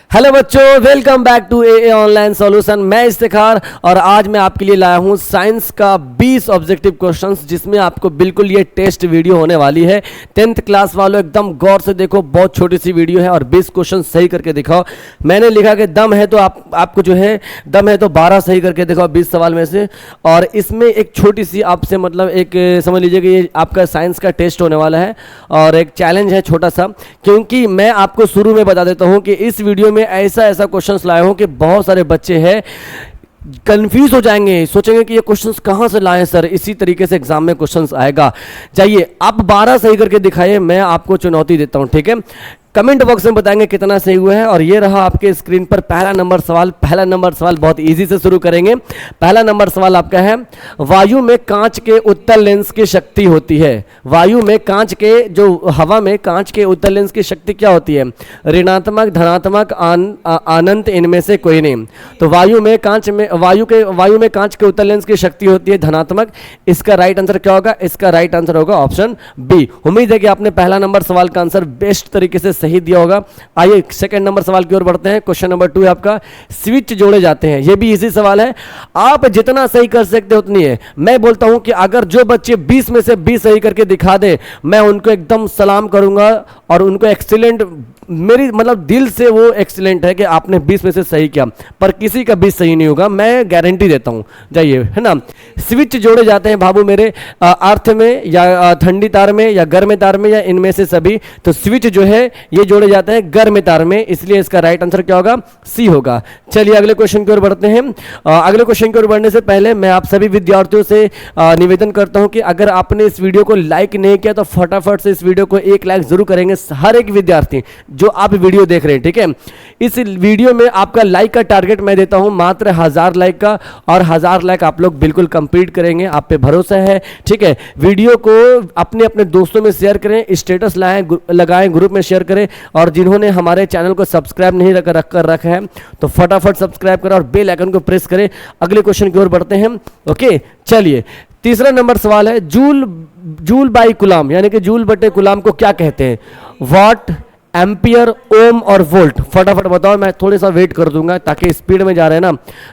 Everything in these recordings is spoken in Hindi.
हेलो बच्चों, welcome back to a online solution. मैं इफ्तिखार और आज मैं आपके लिए लाया हूं साइंस का 20 ऑब्जेक्टिव क्वेश्चंस, जिसमें आपको बिल्कुल ये टेस्ट वीडियो होने वाली है। 10th क्लास वालों एकदम गौर से देखो, बहुत छोटी सी वीडियो है और 20 क्वेश्चन सही करके दिखाओ। मैंने लिखा कि दम है तो आपको जो है दम है तो 12 सही करके दिखाओ 20 सवाल में से। और इसमें एक छोटी सी आपसे मतलब एक समझ लीजिए कि ये आपका साइंस का टेस्ट होने वाला है और एक चैलेंज है छोटा सा, क्योंकि मैं आपको शुरू में बता देता हूँ कि इस वीडियो में ऐसा क्वेश्चंस लाया हूं कि बहुत सारे बच्चे हैं कंफ्यूज हो जाएंगे, सोचेंगे कि ये क्वेश्चंस कहां से लाए सर। इसी तरीके से एग्जाम में क्वेश्चंस आएगा। जाइए, आप 12 सही करके दिखाइए, मैं आपको चुनौती देता हूं, ठीक है। कमेंट बॉक्स में बताएंगे कितना सही हुआ है। और ये रहा आपके स्क्रीन पर पहला नंबर सवाल। पहला नंबर सवाल बहुत इजी से शुरू करेंगे। पहला नंबर सवाल आपका है, वायु में कांच के उत्तल लेंस की शक्ति होती है। वायु में कांच के जो हवा में कांच के उत्तल लेंस की शक्ति क्या होती है? ऋणात्मक, धनात्मक, अनंत, इनमें से कोई नहीं। तो वायु में कांच के उत्तल लेंस की शक्ति होती है धनात्मक। इसका राइट आंसर क्या होगा? इसका राइट आंसर होगा ऑप्शन बी। उम्मीद है कि आपने पहला नंबर सवाल का आंसर बेस्ट तरीके से सही दिया होगा। आइए सेकंड नंबर सवाल की ओर बढ़ते हैं। क्वेश्चन नंबर 2 है आपका, स्विच जोड़े जाते हैं। यह भी इजी सवाल है, आप जितना सही कर सकते हो उतनी है। मैं बोलता हूं कि अगर जो बच्चे 20 में से 20 सही करके दिखा दे, मैं उनको एकदम सलाम करूंगा और उनको एक्सीलेंट, मेरी मतलब दिल से वो एक्सीलेंट है कि आपने 20 में से सही किया। पर किसी का 20 सही नहीं होगा, मैं गारंटी देता हूं। जाइए, है ना। स्विच जोड़े जाते हैं बाबू मेरे, अर्थ में या ठंडी तार में या गर्म तार में या इनमें से सभी। तो स्विच जो है ये जोड़े जाते हैं गर्म तार में, इसलिए इसका राइट आंसर क्या होगा? सी होगा। चलिए अगले क्वेश्चन की ओर बढ़ते हैं। अगले क्वेश्चन की ओर बढ़ने से पहले मैं आप सभी विद्यार्थियों से निवेदन करता हूं कि अगर आपने इस वीडियो को लाइक नहीं किया तो फटाफट से इस वीडियो को 1 लाइक जरूर करेंगे हर एक विद्यार्थी जो आप वीडियो देख रहे हैं, ठीक है। इस वीडियो में आपका लाइक का टारगेट मैं देता हूं मात्र 1000 लाइक का, और 1000 लाइक आप लोग बिल्कुल कंप्लीट करेंगे, आप पे भरोसा है, ठीक है। वीडियो को अपने दोस्तों में शेयर करें, स्टेटस लगाएं, ग्रुप में शेयर करें। और जिन्होंने हमारे चैनल को सब्सक्राइब नहीं कर रखा है तो फटाफट सब्सक्राइब करें और बेल आइकन को प्रेस करें। अगले क्वेश्चन की ओर बढ़ते हैं। ओके, चलिए तीसरा नंबर सवाल है, जूल बाई कुलाम यानी कि जूल बटे कुलाम को क्या कहते हैं? वाट, एम्पियर, ओम और वोल्ट। फटाफट बताओ, मैं थोड़ा सा वेट कर दूंगा ताकि स्पीड में जा रहे हैं ना,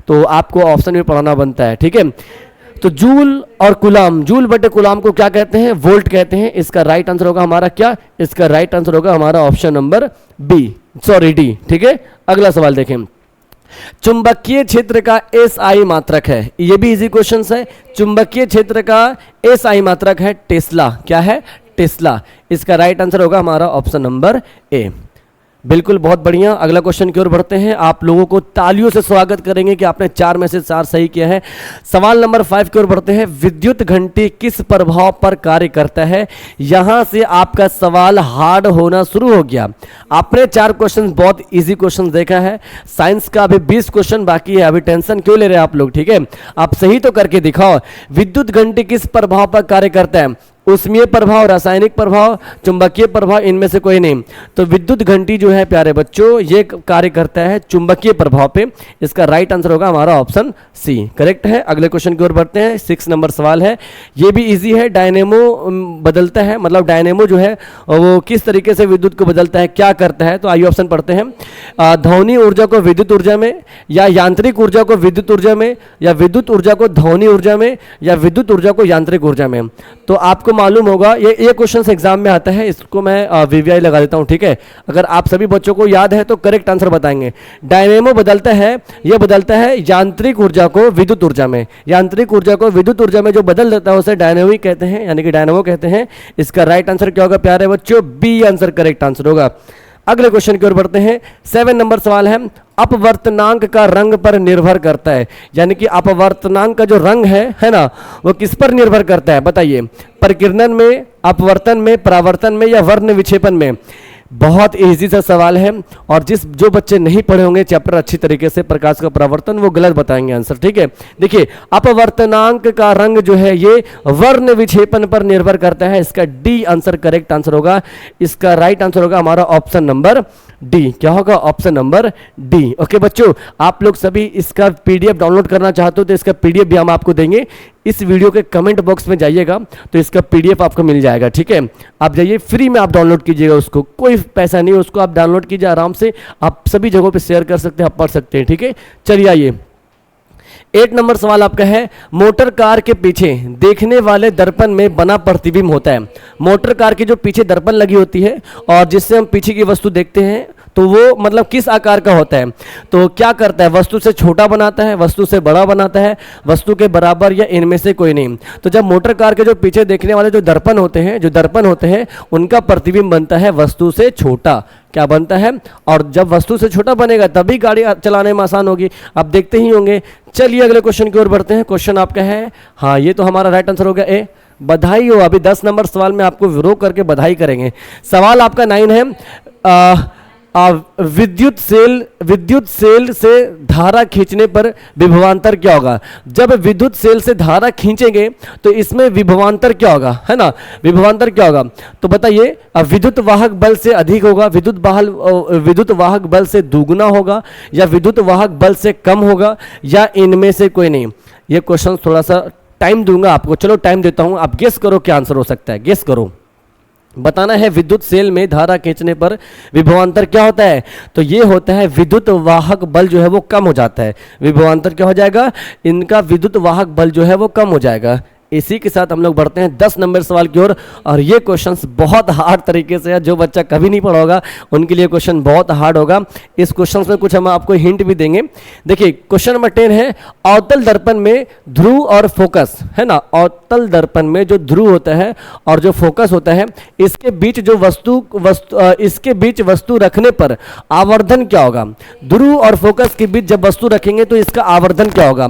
तो आपको ऑप्शन में पढ़ाना बनता है, ठीक है। तो जूल और कुलाम, जूल बटे कुलाम को क्या कहते हैं? वोल्ट कहते हैं। इसका राइट आंसर होगा हमारा क्या? इसका राइट आंसर होगा हमारा ऑप्शन नंबर डी, ठीक है। अगला सवाल देखें, चुंबकीय क्षेत्र का एसआई मात्रक है। ये भी इजी क्वेश्चन है। चुंबकीय क्षेत्र का एसआई मात्रक है टेस्ला। क्या है? टेस्ला। इसका राइट आंसर होगा हमारा ऑप्शन नंबर ए। बिल्कुल, बहुत बढ़िया। अगला क्वेश्चन की ओर बढ़ते हैं। आप लोगों को तालियों से स्वागत करेंगे कि आपने 4 में से 4 सही किया है। सवाल नंबर 5 की ओर बढ़ते हैं। विद्युत घंटी किस प्रभाव पर कार्य करता है? यहां से आपका सवाल हार्ड होना शुरू हो गया। आपने 4 क्वेश्चन बहुत इजी क्वेश्चन देखा है। साइंस का अभी 20 क्वेश्चन बाकी है। अभी टेंशन क्यों ले रहे हैं आप लोग, ठीक है। आप सही तो करके दिखाओ। विद्युत घंटी किस प्रभाव पर कार्य करता है? उष्मीय प्रभाव, रासायनिक प्रभाव, चुंबकीय प्रभाव, इनमें से कोई नहीं। तो विद्युत घंटी जो है प्यारे बच्चों, ये कार्य करता है चुंबकीय प्रभाव पे। इसका राइट आंसर होगा हमारा ऑप्शन सी, करेक्ट है। अगले क्वेश्चन की ओर बढ़ते हैं। 6 नंबर सवाल है, ये भी इजी है। डायनेमो बदलता है, मतलब डायनेमो जो है वो किस तरीके से विद्युत को बदलता है, क्या करता है? तो आइए ऑप्शन पढ़ते हैं। ध्वनि ऊर्जा को विद्युत ऊर्जा में, या यांत्रिक ऊर्जा को विद्युत ऊर्जा में, या विद्युत ऊर्जा को ध्वनि ऊर्जा में, या विद्युत ऊर्जा को यांत्रिक ऊर्जा में। तो आपको मालूम होगा ये क्वेश्चन एग्जाम में आता है, इसको मैं वीवीआई लगा देता हूं, ठीक है। अगर आप सभी बच्चों को याद है तो करेक्ट आंसर बताएंगे। डायनेमो बदलता है, ये बदलता है यांत्रिक ऊर्जा को विद्युत ऊर्जा में। यांत्रिक ऊर्जा को विद्युत ऊर्जा में जो बदल देता है उसे डायनेमो कहते हैं, यानी कि डायनेमो कहते हैं। इसका राइट आंसर क्या होगा प्यारे बच्चों? बी आंसर करेक्ट आंसर होगा। अगले क्वेश्चन की ओर बढ़ते हैं। 7 नंबर सवाल है, अपवर्तनांक का रंग पर निर्भर करता है। यानी कि अपवर्तनांक का जो रंग है ना, वो किस पर निर्भर करता है? बताइए। प्रकीर्णन में, अपवर्तन में, परावर्तन में, या वर्ण विक्षेपण में? बहुत इजी सा सवाल है। और जो बच्चे नहीं पढ़े होंगे चैप्टर अच्छी तरीके से प्रकाश का परावर्तन, वो गलत बताएंगे आंसर, ठीक है। देखिए, अपवर्तनांक का रंग जो है ये वर्ण विक्षेपण पर निर्भर करता है। इसका डी आंसर करेक्ट आंसर होगा। इसका राइट आंसर होगा हमारा ऑप्शन नंबर डी। क्या होगा? Option number D. ओके बच्चों, आप लोग सभी इसका पीडीएफ डाउनलोड करना चाहते हो तो इसका पीडीएफ भी हम आपको देंगे। इस वीडियो के कमेंट बॉक्स में जाइएगा तो इसका PDF आपको मिल जाएगा, ठीक है। आप जाइए, फ्री में आप डाउनलोड कीजिएगा उसको, कोई पैसा नहीं, उसको आप डाउनलोड कीजिए आराम से, आप सभी जगहों पे शेयर कर सकते हैं, आप पढ़ सकते हैं, ठीक है। चलिए आइए, 8 नंबर सवाल आपका है, मोटर कार के पीछे देखने वाले दर्पण में बना प्रतिबिंब होता है। मोटर कार के जो पीछे दर्पण लगी होती है और जिससे हम पीछे की वस्तु देखते हैं, तो वो मतलब किस आकार का होता है, तो क्या करता है, वस्तु से छोटा बनाता है, वस्तु से बड़ा बनाता है, वस्तु के बराबर, या इनमें से कोई नहीं। तो जब मोटर कार के जो पीछे देखने वाले जो दर्पण होते हैं उनका प्रतिबिंब बनता है वस्तु से छोटा, क्या बनता है, और जब वस्तु से छोटा बनेगा तभी गाड़ी चलाने में आसान होगी, आप देखते ही होंगे। चलिए अगले क्वेश्चन की ओर बढ़ते हैं। क्वेश्चन आपका है, हाँ ये तो हमारा राइट आंसर हो गया ए, बधाई हो। अभी 10 नंबर सवाल में आपको रोक करके बधाई करेंगे। सवाल आपका 9 है, विद्युत सेल से धारा खींचने पर विभवांतर क्या होगा। जब विद्युत सेल से धारा खींचेंगे तो इसमें विभवांतर क्या होगा, है ना, विभवांतर क्या होगा, तो बताइए, विद्युत वाहक बल से अधिक होगा, विद्युत वाहक बल से दुगुना होगा, या विद्युत वाहक बल से कम होगा, या इनमें से कोई नहीं। ये क्वेश्चन थोड़ा सा टाइम दूंगा आपको, चलो टाइम देता हूं, आप गेस करो क्या आंसर हो सकता है, गेस करो, बताना है। विद्युत सेल में धारा खींचने पर विभवांतर क्या होता है, तो ये होता है विद्युत वाहक बल जो है वो कम हो जाता है। विभवांतर क्या हो जाएगा, इनका विद्युत वाहक बल जो है वो कम हो जाएगा। इसी के साथ हम लोग बढ़ते हैं 10 नंबर सवाल की ओर, और ये क्वेश्चंस बहुत हार्ड तरीके से है, जो बच्चा कभी नहीं पढ़ा होगा उनके लिए क्वेश्चन बहुत हार्ड होगा। इस क्वेश्चन में कुछ हम आपको हिंट भी देंगे। देखिए क्वेश्चन नंबर 10 है, अवतल दर्पण में ध्रुव और फोकस, है ना, अवतल दर्पण में जो ध्रुव होता है और जो फोकस होता है, इसके बीच जो इसके बीच वस्तु रखने पर आवर्धन क्या होगा। ध्रुव और फोकस के बीच जब वस्तु रखेंगे तो इसका आवर्धन क्या होगा,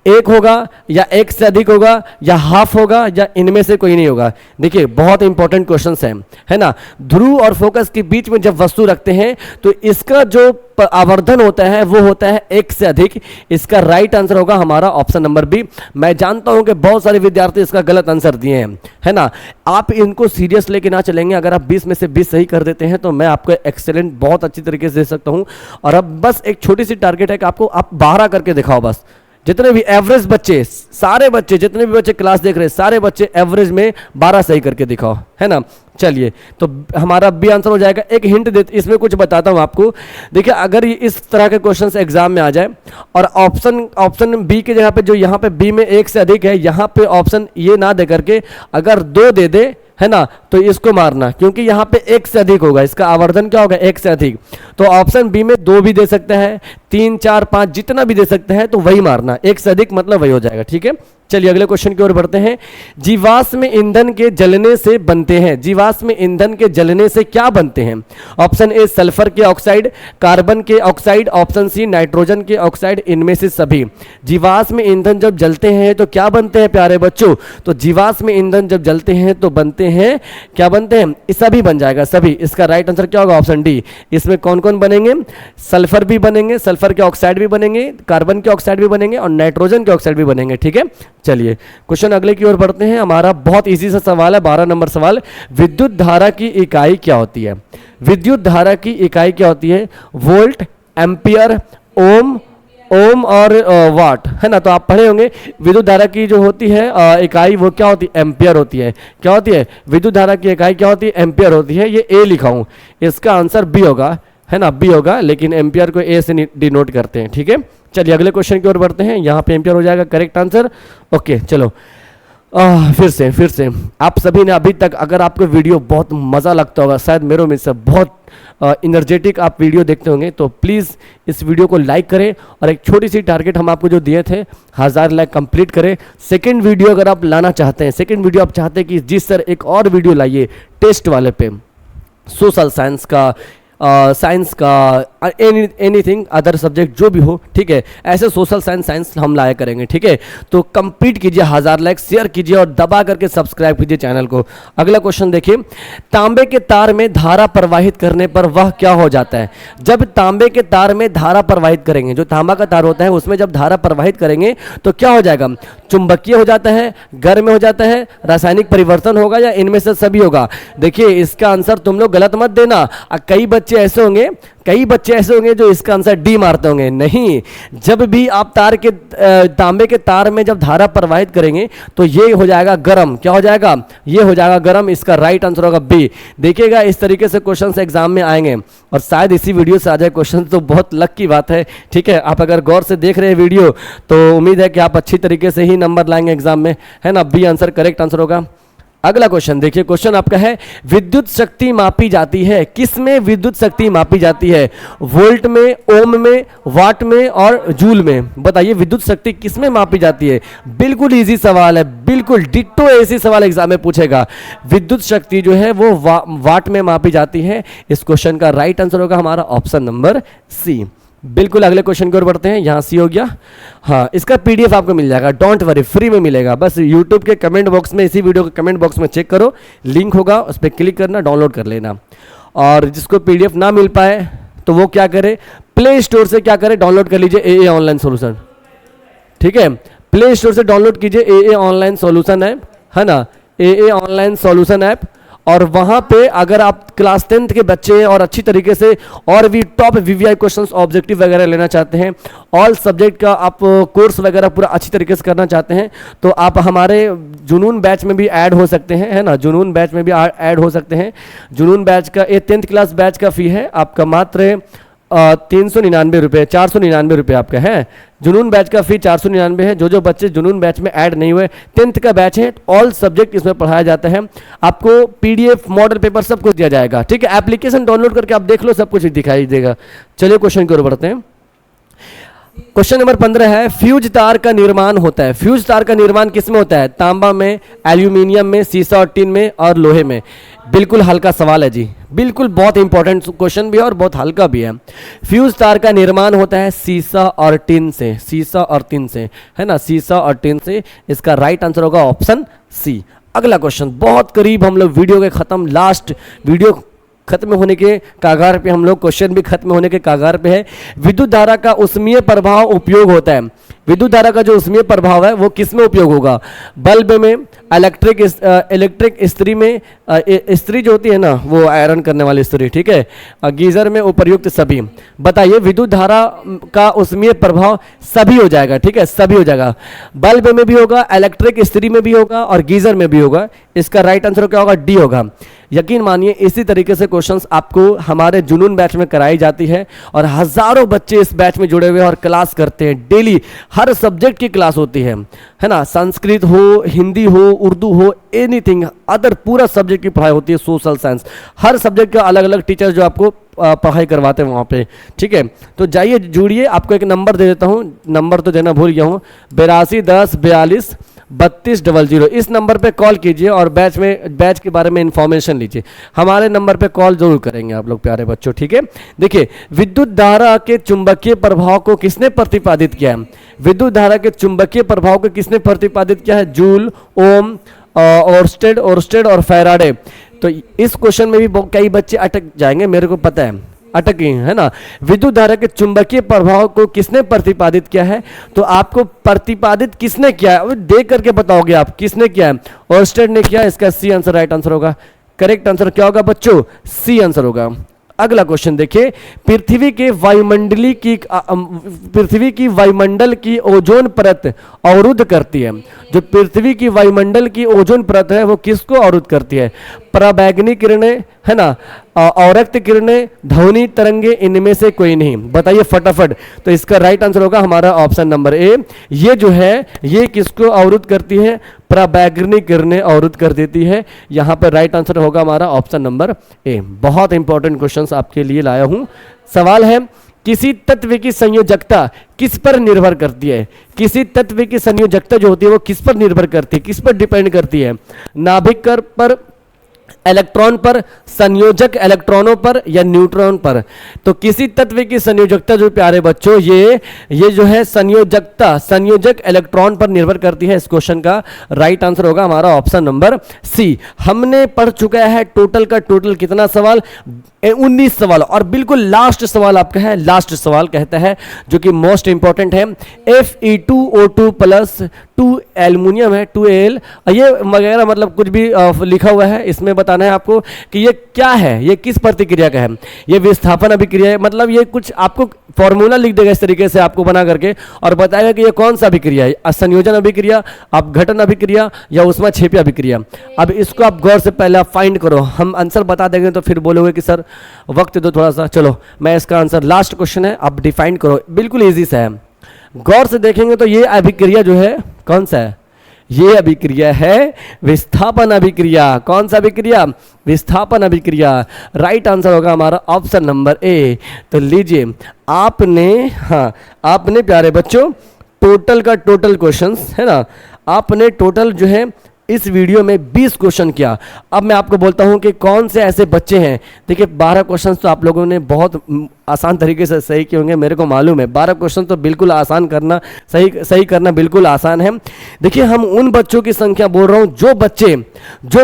1 होगा, या 1 से अधिक होगा, या हाफ होगा, या इनमें से कोई नहीं होगा। देखिए बहुत इंपॉर्टेंट क्वेश्चंस हैं, है ना। ध्रुव और फोकस के बीच में जब वस्तु रखते हैं तो इसका जो आवर्धन होता है वो होता है 1 से अधिक। इसका राइट आंसर होगा हमारा ऑप्शन नंबर बी। मैं जानता हूं कि बहुत सारे विद्यार्थी इसका गलत आंसर दिए हैं, है ना। आप इनको सीरियस लेके ना चलेंगे, अगर आप 20 में से 20 सही कर देते हैं तो मैं आपको एक्सेलेंट बहुत अच्छी तरीके से दे सकता हूं। और अब बस एक छोटी सी टारगेट है कि आपको आप 12 करके दिखाओ बस। जितने भी एवरेज बच्चे, सारे बच्चे, जितने भी बच्चे क्लास देख रहे हैं, सारे बच्चे एवरेज में 12 सही करके दिखाओ, है ना। चलिए तो हमारा बी आंसर हो जाएगा। एक हिंट दे, इसमें कुछ बताता हूं आपको। देखिए अगर इस तरह के क्वेश्चंस एग्जाम में आ जाए और ऑप्शन बी के जगह पे, जो यहाँ पे बी में 1 से अधिक है, यहाँ पे ऑप्शन ये ना दे करके अगर 2 दे दे, है ना, तो इसको मारना, क्योंकि यहाँ पे 1 से अधिक होगा, इसका आवर्धन क्या होगा, 1 से अधिक। तो ऑप्शन बी में 2 भी दे सकते हैं, 3, 4, 5 जितना भी दे सकते हैं, तो वही मारना, 1 से अधिक मतलब वही हो जाएगा, ठीक है। चलिए अगले क्वेश्चन की ओर बढ़ते हैं। जीवाश्म ईंधन के जलने से बनते हैं, जीवाश्म ईंधन के जलने से क्या बनते हैं। ऑप्शन ए सल्फर के ऑक्साइड, कार्बन के ऑक्साइड, ऑप्शन सी नाइट्रोजन के ऑक्साइड, इनमें से सभी। जीवाश्म ईंधन जब जलते हैं तो क्या बनते हैं प्यारे बच्चों, तो जीवाश्म ईंधन जब जलते हैं तो बनते हैं, क्या बनते हैं, सभी बन जाएगा, सभी। इसका राइट आंसर क्या होगा, ऑप्शन डी। इसमें कौन कौन बनेंगे, सल्फर भी बनेंगे, सल्फर के ऑक्साइड भी बनेंगे, कार्बन के ऑक्साइड भी बनेंगे, और नाइट्रोजन के ऑक्साइड भी बनेंगे, ठीक है। चलिए क्वेश्चन अगले की ओर बढ़ते हैं। हमारा बहुत इजी सा सवाल है, 12 नंबर सवाल। विद्युत धारा की इकाई क्या होती है। विद्युत धारा की इकाई क्या होती है, वोल्ट, एम्पियर, ओम और वाट, है ना। तो आप पढ़े होंगे विद्युत धारा की जो होती है इकाई वो क्या होती है, एम्पियर होती है। क्या होती है, विद्युत धारा की इकाई क्या होती है, एम्पियर होती है। ये ए लिखा हूं, इसका आंसर बी होगा, है ना, बी होगा, लेकिन एम्पियर को ए से डिनोट करते हैं, ठीक है। चलिए अगले क्वेश्चन की ओर बढ़ते हैं। यहाँ पे एम्पियर हो जाएगा करेक्ट आंसर। ओके चलो फिर से आप सभी ने अभी तक, अगर आपको वीडियो बहुत मज़ा लगता होगा, शायद मेरे में से बहुत एनर्जेटिक आप वीडियो देखते होंगे, तो प्लीज़ इस वीडियो को लाइक करें और एक छोटी सी टारगेट हम आपको जो दिए थे 1000 लाइक कंप्लीट करें। सेकंड वीडियो अगर आप लाना चाहते हैं, सेकंड वीडियो आप चाहते हैं कि जी सर एक और वीडियो लाइए टेस्ट वाले पे, सोशल साइंस का, साइंस का, एनीथिंग अदर सब्जेक्ट जो भी हो, ठीक है, ऐसे सोशल साइंस हम लाया करेंगे, ठीक है। तो कंप्लीट कीजिए, 1000 लाइक, शेयर कीजिए और दबा करके सब्सक्राइब कीजिए चैनल को। अगला क्वेश्चन देखिए, तांबे के तार में धारा प्रवाहित करने पर वह क्या हो जाता है। जब तांबे के तार में धारा प्रवाहित करेंगे, जो तांबा का तार होता है उसमें जब धारा प्रवाहित करेंगे तो क्या हो जाएगा, चुंबकीय हो जाता है, गर्म हो जाता है, रासायनिक परिवर्तन होगा, या इनमें से सभी होगा। देखिए इसका आंसर तुम लोग गलत मत देना। कई बच्चे बच्चे ऐसे होंगे, कई बच्चे ऐसे होंगे जो इसका आंसर डी मारते होंगे। नहीं, जब भी आप तांबे के तार में जब धारा प्रवाहित करेंगे तो ये हो जाएगा गर्म। क्या हो जाएगा? ये हो जाएगा गर्म। इसका राइट आंसर होगा बी। देखिएगा इस तरीके से क्वेश्चंस एग्जाम में आएंगे और शायद इसी वीडियो से आ जाए क्वेश्चन, तो बहुत लक की बात है। ठीक है, आप अगर गौर से देख रहे हैं वीडियो तो उम्मीद है कि आप अच्छी तरीके से ही नंबर लाएंगे एग्जाम में, है ना। बी आंसर करेक्ट आंसर होगा। अगला क्वेश्चन देखिए, क्वेश्चन आपका है विद्युत शक्ति मापी जाती है किस में? विद्युत शक्ति मापी जाती है वोल्ट में, ओम में, वाट में और जूल में। बताइए विद्युत शक्ति किस में मापी जाती है? बिल्कुल इजी सवाल है, बिल्कुल डिट्टो ऐसी सवाल एग्जाम में पूछेगा। विद्युत शक्ति जो है वो वाट में मापी जाती है। इस क्वेश्चन का राइट आंसर होगा हमारा ऑप्शन नंबर सी। बिल्कुल अगले क्वेश्चन की ओर बढ़ते हैं। यहाँ सी हो गया। हाँ, इसका पीडीएफ आपको मिल जाएगा, डोंट वरी, फ्री में मिलेगा। बस यूट्यूब के कमेंट बॉक्स में, इसी वीडियो के कमेंट बॉक्स में चेक करो, लिंक होगा, उस पर क्लिक करना, डाउनलोड कर लेना। और जिसको पीडीएफ ना मिल पाए तो वो क्या करे, प्ले स्टोर से क्या करे, डाउनलोड कर लीजिए ए ऑनलाइन सोल्यूशन। ठीक है, प्ले स्टोर से डाउनलोड कीजिए ए ऑनलाइन सोल्यूशन ऐप, है ना, ए ऑनलाइन सोल्यूशन ऐप। और वहाँ पे अगर आप क्लास 10th के बच्चे हैं और अच्छी तरीके से और भी टॉप वीवीआई क्वेश्चंस, ऑब्जेक्टिव वगैरह लेना चाहते हैं, ऑल सब्जेक्ट का आप कोर्स वगैरह पूरा अच्छी तरीके से करना चाहते हैं, तो आप हमारे जुनून बैच में भी ऐड हो सकते हैं, है ना। जुनून बैच में भी ऐड हो सकते हैं। जुनून बैच का 10th क्लास बैच का फी है आपका मात्र 399 रुपये, 499 रुपये आपका है। जुनून बैच का फी 499 है। जो बच्चे जुनून बैच में ऐड नहीं हुए, 10th का बैच है, ऑल सब्जेक्ट इसमें पढ़ाया जाता है। आपको पीडीएफ, मॉडल पेपर सब कुछ दिया जाएगा। ठीक है, एप्लीकेशन डाउनलोड करके आप देख लो, सब कुछ दिखाई देगा। चलिए क्वेश्चन की ओर बढ़ते हैं। क्वेश्चन नंबर 15 है फ्यूज तार का निर्माण होता है। फ्यूज तार का निर्माण किसमें होता है? तांबा में, एल्यूमिनियम में, सीसा और टिन में और लोहे में। बिल्कुल हल्का सवाल है जी, बिल्कुल बहुत इंपॉर्टेंट क्वेश्चन भी है और बहुत हल्का भी है। फ्यूज तार का निर्माण होता है सीसा और टिन से, सीसा और टिन से, है ना, सीसा और टिन से। इसका राइट आंसर होगा ऑप्शन सी। अगला क्वेश्चन, बहुत करीब हम लोग वीडियो के खत्म, लास्ट वीडियो खत्म होने के कागार पे हम लोग, क्वेश्चन भी खत्म होने के कागार पे है। विद्युत धारा का उष्मीय प्रभाव उपयोग होता है। विद्युत धारा का जो उष्मीय प्रभाव है वो किस में उपयोग होगा? बल्ब में, इलेक्ट्रिक इस्त्री में, इस्त्री जो होती है ना वो आयरन करने वाली इस्त्री, ठीक है, गीजर में, उपर्युक्त सभी। बताइए विद्युत धारा का उष्मीय प्रभाव सभी हो जाएगा। ठीक है, सभी हो जाएगा। बल्ब में भी होगा, इलेक्ट्रिक इस्त्री में भी होगा और गीजर में भी होगा। इसका राइट आंसर क्या होगा? डी होगा। यकीन मानिए इसी तरीके से क्वेश्चंस आपको हमारे जुनून बैच में कराई जाती है और हजारों बच्चे इस बैच में जुड़े हुए हैं और क्लास करते हैं। डेली हर सब्जेक्ट की क्लास होती है ना, संस्कृत हो, हिंदी हो, उर्दू हो, एनीथिंग अदर, पूरा सब्जेक्ट की पढ़ाई होती है। सोशल साइंस, हर सब्जेक्ट का अलग अलग टीचर जो आपको पढ़ाई करवाते हैं वहाँ पे। ठीक है, तो जाइए जुड़िए। आपको एक नंबर दे देता हूँ, नंबर तो देना भूल गया हूँ, 82 10 42 32 00। इस नंबर पे कॉल कीजिए और बैच के बारे में इंफॉर्मेशन लीजिए। हमारे नंबर पे कॉल जरूर करेंगे आप लोग प्यारे बच्चों। ठीक है, देखिए विद्युत धारा के चुंबकीय प्रभाव को किसने प्रतिपादित किया है? विद्युत धारा के चुंबकीय प्रभाव को किसने प्रतिपादित किया है? जूल, ओम, ओर्स्टेड और फैराडे। तो इस क्वेश्चन में भी कई बच्चे अटक जाएंगे, मेरे को पता है, अटक गई है ना। विद्युत धारा के चुंबकीय प्रभाव को किसने प्रतिपादित किया है? तो आपको प्रतिपादित किसने किया है देख करके बताओगे आप किसने किया है। ओर्स्टेड ने किया। इसका सी आंसर राइट आंसर होगा। करेक्ट आंसर क्या होगा बच्चों? सी आंसर होगा। अगला क्वेश्चन देखिए, पृथ्वी की वायुमंडल की ओजोन परत अवरुद्ध करती है। जो पृथ्वी की वायुमंडल की ओजोन परत है वो किसको अवरुद्ध करती है? पराबैंगनी किरणें, है ना, औरक्त किरणें, ध्वनि तरंगे, इनमें से कोई नहीं। बताइए फटाफट। तो इसका राइट आंसर होगा हमारा ऑप्शन नंबर ए। ये जो है ये किसको अवरुद्ध करती है? पराबैंगनी किरणें अवरुद्ध कर देती है। यहाँ पर राइट आंसर होगा हमारा ऑप्शन नंबर ए। बहुत इंपॉर्टेंट क्वेश्चंस आपके लिए लाया हूँ। सवाल है किसी तत्व की संयोजकता किस पर निर्भर करती है? किसी तत्व की संयोजकता जो होती है वो किस पर निर्भर करती है, किस पर डिपेंड करती है? नाभिक पर, इलेक्ट्रॉन पर, संयोजक इलेक्ट्रॉनों पर या न्यूट्रॉन पर? तो किसी तत्व की संयोजकता जो प्यारे बच्चों ये जो है संयोजकता, संयोजक इलेक्ट्रॉन पर निर्भर करती है। इस क्वेश्चन का राइट आंसर होगा हमारा ऑप्शन नंबर सी। हमने पढ़ चुका है टोटल का टोटल कितना सवाल? 19 सवाल। और बिल्कुल लास्ट सवाल आपका है, लास्ट सवाल कहता है जो कि मोस्ट इंपॉर्टेंट है। Fe2O2 प्लस 2 एल्युमिनियम है, 2Al, ये वगैरह मतलब कुछ भी लिखा हुआ है इसमें बता बताना है आपको कि ये क्या है, ये किस प्रतिक्रिया का है। ये विस्थापन अभिक्रिया है, मतलब ये कुछ आपको फॉर्मूला लिख देगा इस तरीके से आपको बना करके और बताएगा कि ये कौन सा अभिक्रिया है, संयोजन अभिक्रिया, अपघटन अभिक्रिया या ऊष्माक्षेपीय अभिक्रिया। अब इसको आप गौर से पहले आप फाइंड करो, हम आंसर बता देंगे तो फिर बोलोगे कि सर वक्त दो थोड़ा सा। चलो मैं इसका आंसर, लास्ट क्वेश्चन है, आप डिफाइन करो, बिल्कुल ईजी सा है। गौर से देखेंगे तो ये अभिक्रिया जो है कौन सा है, ये अभिक्रिया है विस्थापन अभिक्रिया। कौन सा अभिक्रिया, विस्थापन अभिक्रिया। राइट आंसर होगा हमारा ऑप्शन नंबर ए। तो लीजिए आपने प्यारे बच्चों टोटल का टोटल क्वेश्चंस है ना, आपने टोटल जो है इस वीडियो में 20 क्वेश्चन किया। अब मैं आपको बोलता हूं कि कौन से ऐसे बच्चे हैं, देखिए 12 क्वेश्चन तो आप लोगों ने बहुत आसान तरीके से सही किए होंगे, मेरे को मालूम है। 12 क्वेश्चन तो बिल्कुल आसान करना, सही करना बिल्कुल आसान है। देखिए हम उन बच्चों की संख्या बोल रहा हूं जो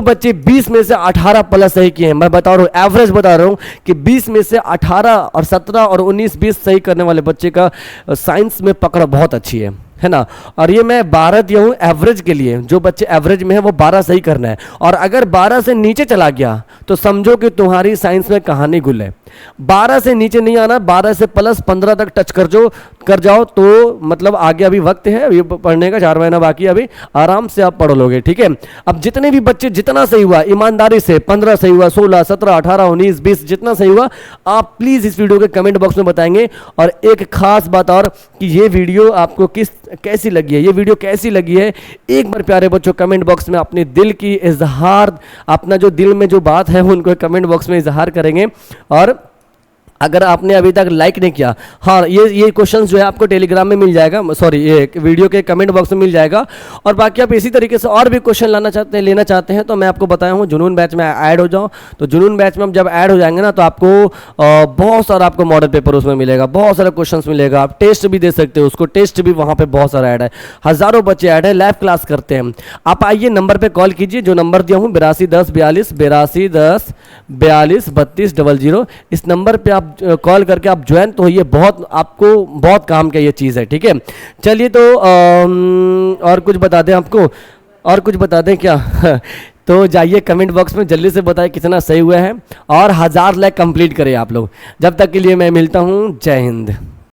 बच्चे 20 में से 18 प्लस सही किए हैं। मैं बता रहा हूं, एवरेज बता रहा हूं कि 20 में से 18 और 17 और 19 20 सही करने वाले बच्चे का साइंस में पकड़ बहुत अच्छी है ना। और ये मैं 12 दिया हूँ एवरेज के लिए, जो बच्चे एवरेज में है वो 12 सही करना है। और अगर 12 से नीचे चला गया तो समझो कि तुम्हारी साइंस में कहानी गुल है। 12 से नीचे नहीं आना, 12 से प्लस 15 तक टच कर जाओ तो मतलब आगे अभी वक्त है, ये पढ़ने का 4 महीना बाकी, अभी आराम से आप पढ़ लोगे, ठीक है। अब जितने भी बच्चे जितना सही हुआ ईमानदारी से, 15 सही हुआ, 16, 17, 18, 19, 20 जितना सही हुआ, आप प्लीज इस वीडियो के कमेंट बॉक्स में बताएंगे। और एक खास बात और कि ये वीडियो आपको कैसी लगी है, ये वीडियो कैसी लगी है, एक बार प्यारे बच्चों कमेंट बॉक्स में अपने दिल की इजहार, अपना जो दिल में जो बात है उनको कमेंट बॉक्स में इजहार करेंगे। और अगर आपने अभी तक लाइक नहीं किया, हाँ ये क्वेश्चन जो है आपको टेलीग्राम में मिल जाएगा, सॉरी ये वीडियो के कमेंट बॉक्स में मिल जाएगा। और बाकी आप इसी तरीके से और भी क्वेश्चन लेना चाहते हैं तो मैं आपको बताया हूँ जुनून बैच में ऐड हो जाओ। तो जुनून बैच में जब ऐड हो जाएंगे ना तो आपको बहुत सारा आपको मॉडल पेपर उसमें मिलेगा, बहुत सारा क्वेश्चन मिलेगा, आप टेस्ट भी दे सकते हो, उसको टेस्ट भी वहाँ पर बहुत सारा ऐड है, हज़ारों बच्चे ऐड है, लाइव क्लास करते हैं। आप आइए नंबर पर कॉल कीजिए, जो नंबर दिया हूँ 821042 32 00। इस नंबर पर आप कॉल करके आप ज्वाइन तो ये आपको बहुत काम का ये चीज़ है, ठीक है। चलिए तो और कुछ बता दें आपको, और कुछ बता दें क्या तो जाइए कमेंट बॉक्स में जल्दी से बताएं कितना सही हुआ है और 1000 लाइक कंप्लीट करें आप लोग। जब तक के लिए मैं मिलता हूँ, जय हिंद।